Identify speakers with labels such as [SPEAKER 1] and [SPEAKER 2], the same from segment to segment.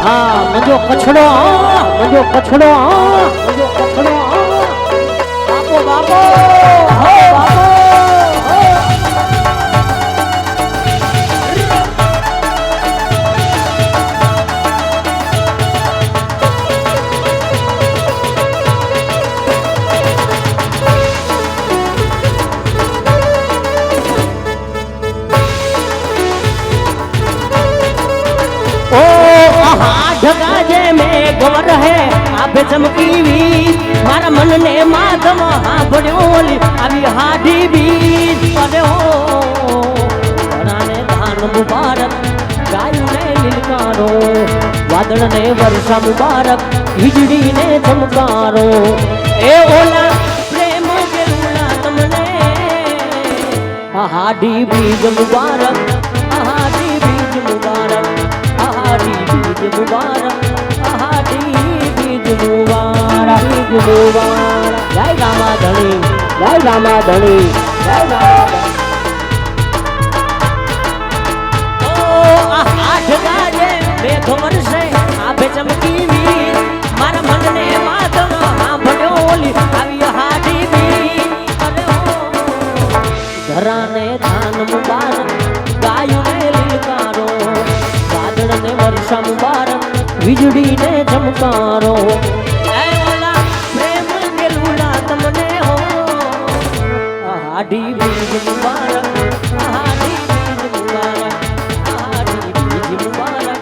[SPEAKER 1] હા મંજો કછડો મંજો કછડો મંજો કછડો બાપો બાપો હો બાપો ढगा जे में गवर है आभे चमकी वी मारा मन ने माधम हाँ बड़ोली अभी हाडी बीज पड़े हो राने धान मुबारक गायु ने लिलकारो वादळ ने वर्षा मुबारक वीजड़ी ने चमकारो ए ओला प्रेम के रूला तमने हाडी बीज मुबारक हाडी बीज मुबारक हाडी बीज मुबारक हाडी बीज मुबारक बीज मुबारक जय रामा धनी जय रामा धनी जय रामा ओ आठ गाजे मेघ वर्षे आभे चमकी वीर मारा मन ने माधव हाँ भड़ोली अभी हाडी बीज अरे हो धरा ने धान मुबारक गायु ने लिलकारो वादळ ने वर्षा मुबारक વીજળી ને ચમકારો એ ઓલા પ્રેમ કે લૂલા તમને હો હાડી બીજ મુબારક હાડી બીજ મુબારક હાડી બીજ મુબારક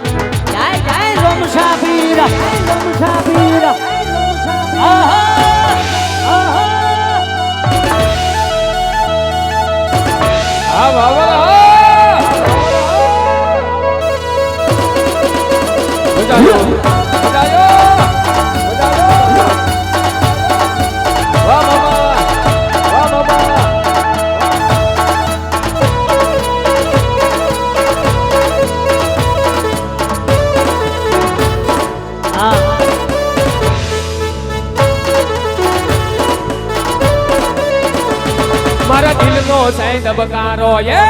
[SPEAKER 1] જય જય રોમ શાબીર આહા આહા આ બાબા
[SPEAKER 2] મારા દિલનો છે ધબકારો એ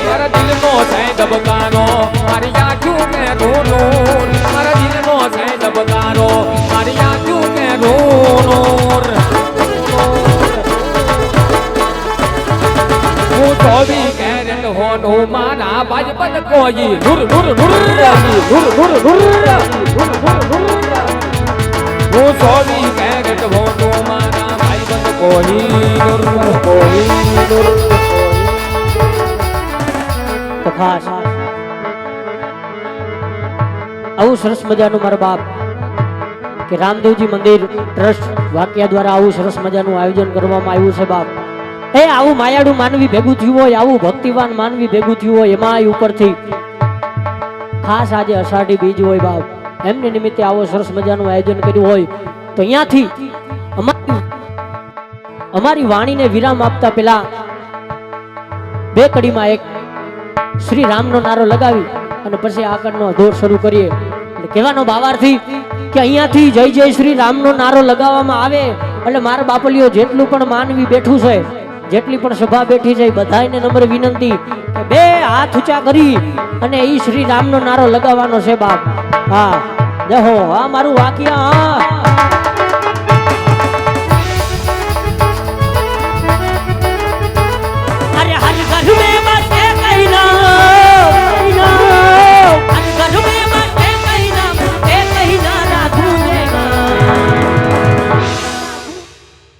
[SPEAKER 2] મારા દિલનો છે ધબકારો મારી આંખું કે રોનોર મારા દિલનો છે ધબકારો મારી આંખું કે રોનોર હું ચોવી કેરેટ હોનો મારા બાજપત કોઈ નુર નુર નુર હું ચોવી કેરેટ હોનો મારા બાજપત કોઈ નુર
[SPEAKER 1] ખાસ આવું સરસ મજાનું મારા બાપ કે રામદેવજી મંદિર ટ્રસ્ટ વાકિયા દ્વારા આવું સરસ મજાનું આયોજન કરવામાં આવ્યું છે બાપ એ આવું માયાળું માનવી ભેગું થયું હોય આવું ભક્તિવાન માનવી ભેગું થયું હોય એમાં ઉપરથી ખાસ આજે અષાઢી બીજ હોય બાપ એમને નિમિત્તે આવો સરસ મજાનું આયોજન કર્યું હોય તો અહીંયાથી અમારી વાણીને વિરામ આપતા પહેલા બે કડીમાં એક શ્રી રામનો નારો લગાવી અને પછી આગળનો દોર શરૂ કરીએ એટલે કહેવાનો ભાવાર્થી કે અહીંયાથી જય જય શ્રી રામનો નારો લગાવવામાં આવે એટલે મારા બાપલીઓ જેટલું પણ માનવી બેઠું છે જેટલી પણ સભા બેઠી છે બધાને નમ્ર વિનંતી કે બે હાથ ઊંચા કરી અને ઈ શ્રી રામનો નારો લગાવવાનો છે બાપ હા દેહો હા મારું વાક્યા હા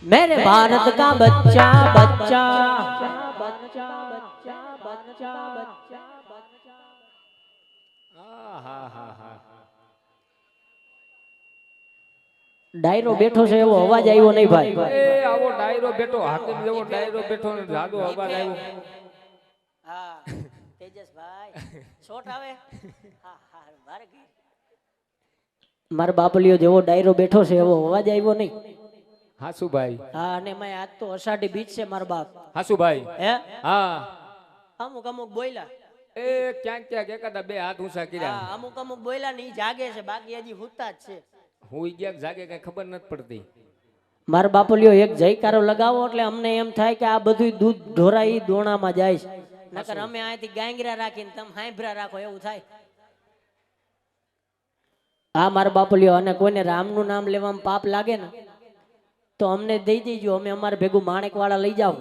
[SPEAKER 1] मेरे भारत का बच्चा बच्चा ડાયરો બેઠો છે એવો અવાજ આવ્યો નહીં ભાઈ
[SPEAKER 2] એ આવો ડાયરો બેઠો હાકીમ જેવો ડાયરો બેઠો ને જાદો અવાજ આવ્યો
[SPEAKER 1] હા તેજસભાઈ શોટ આવે હા હા મારે મારા બાપલીઓ જેવો ડાયરો બેઠો છે એવો અવાજ આવ્યો નહીં
[SPEAKER 2] હાસુભાઈ
[SPEAKER 1] હા અને મેં આજ તો અષાઢી બીજ છે મારા બાપ
[SPEAKER 2] હાસુભાઈ
[SPEAKER 1] હે
[SPEAKER 2] હા
[SPEAKER 1] અમુક અમુક બોલ્યા
[SPEAKER 2] એ ક્યાંક ક્યાંક એકાદા બે હાથ ઊંચા કર્યા
[SPEAKER 1] હા અમુક અમુક બોલ્યા ને ઈ જાગે છે બાકી હજી હુતા જ છે
[SPEAKER 2] હું ક્યાંક જાગે કઈ ખબર નથી પડતી
[SPEAKER 1] મારા બાપલીઓ એક જયકારો લગાવો એટલે અમને એમ થાય કે આ બધું દૂધ ઢોરાઈ દોણામાં જાય છે નકર અમે અહીંથી ગાંગરા રાખીને તમે હાંભરા રાખો એવું થાય. આ મારા બાપુલિયો અને કોઈને રામનું નામ લેવામાં પાપ લાગે ને તો અમને દઈ દેજો, અમે અમારે ભેગું માણેકવાળા લઈ જાવ.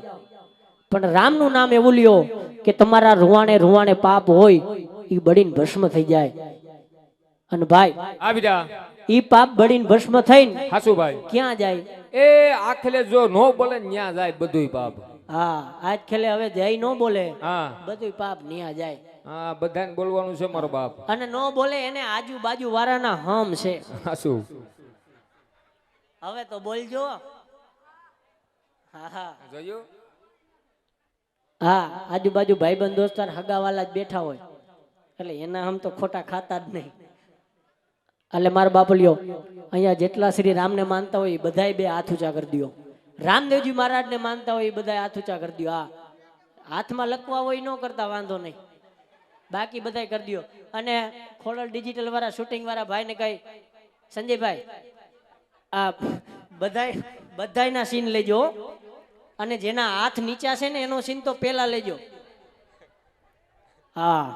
[SPEAKER 1] પણ રામનું નામ એવું લ્યો કે તમારા રૂવાણે રૂવાણે પાપ હોય એ બળીને ભસ્મ થઈ જાય. અને ભાઈ
[SPEAKER 2] આવીરા
[SPEAKER 1] ઈ પાપ બળીને ભસ્મ થઈને
[SPEAKER 2] હાસુ ભાઈ
[SPEAKER 1] ક્યાં જાય?
[SPEAKER 2] એ આખલે જો નો બોલે ને ન્યા જાય બધુંય પાપ.
[SPEAKER 1] હા, આજ ખેલે હવે જય નો બોલે
[SPEAKER 2] હા
[SPEAKER 1] બધું પાપ ન્યા જાય.
[SPEAKER 2] હા બધાને બોલવાનું છે મારો બાપ.
[SPEAKER 1] અને નો બોલે એને આજુબાજુ વાળાના હમ છે.
[SPEAKER 2] હાસુ
[SPEAKER 1] હવે તો બોલજો. હા હા
[SPEAKER 2] જોયું?
[SPEAKER 1] હા, આજુબાજુ ભાઈબંધ દોસ્તાર હગાવાલા જ બેઠા હોય એટલે એના હમ તો ખોટા ખાતા જ નહીં. એટલે મારા બાપલિયો અહીંયા જેટલા શ્રી રામને માનતા હોય એ બધાય બે હાથ ઊંચા કરી દો. રામદેવજી મહારાજને માનતા હોય એ બધાય હાથ ઊંચા કરી દો. હા, હાથમાં લખવા હોય ન કરતા વાંધો નહીં, બાકી બધાય કરી દો. અને ખોડલ ડિજિટલ વાળા શૂટિંગ વાળા ભાઈને કઈ સંજયભાઈ આ બધાયના સીન લેજો અને જેના હાથ નીચા છે ને એનો સીન તો પેલા લેજો. હા,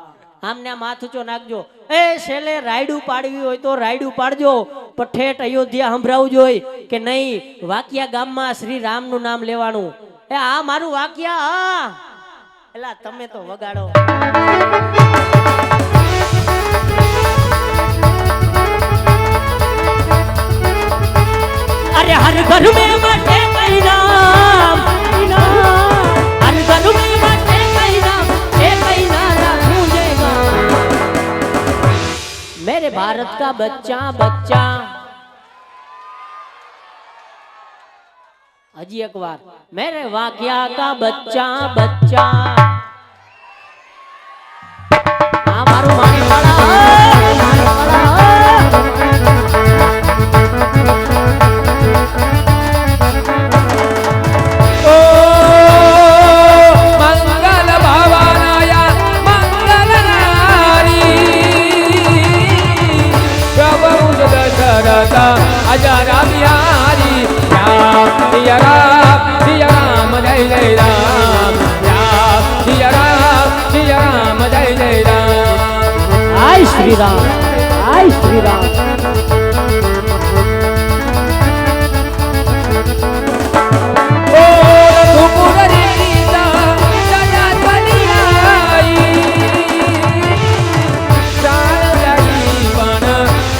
[SPEAKER 1] આમને આમ હાથ ઊંચો નાખજો. એ છેલ્લે રાયડું પાડવી હોય તો રાયડું પાડજો, પણ ઠેઠ અયોધ્યા સંભળાવવું જોઈએ કે નહીં વાકિયા ગામમાં શ્રી રામનું નામ લેવાનું. એ આ મારું વાકિયા. હા એલા તમે તો વગાડો. अरे हर घर में बटे कई नाम, हर घर में बटे कई नाम, एक कई नारा गूंजेगा. मेरे भारत का बच्चा बच्चा. हजी एक बार, मेरे वाकिया का बच्चा बच्चा. हमारू माने वाला
[SPEAKER 2] अजरा बिहारी राम सिया राम जय जय राम. राम सिया राम जय जय राम.
[SPEAKER 1] आय श्री राम, आय श्री राम.
[SPEAKER 2] ओ तुपुर रीता सदा कलियाई सार लगी पण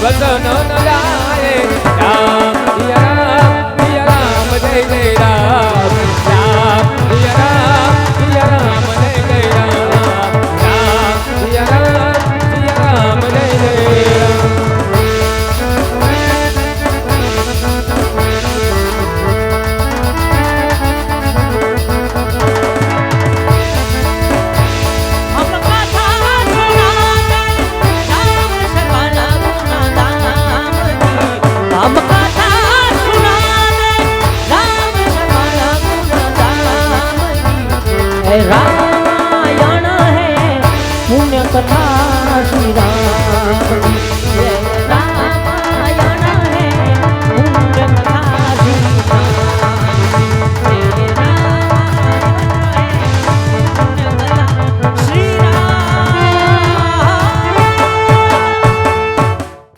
[SPEAKER 2] वसन न लाए. राम सिया राम जय जय राम. राम सिया राम जय जय राम. राम सिया राम जय जय राम.
[SPEAKER 1] हम कथा सुनाते राम सर्वना गुणधाम की. हम कथा सुनाते राम सर्वना गुणधाम की. हे राम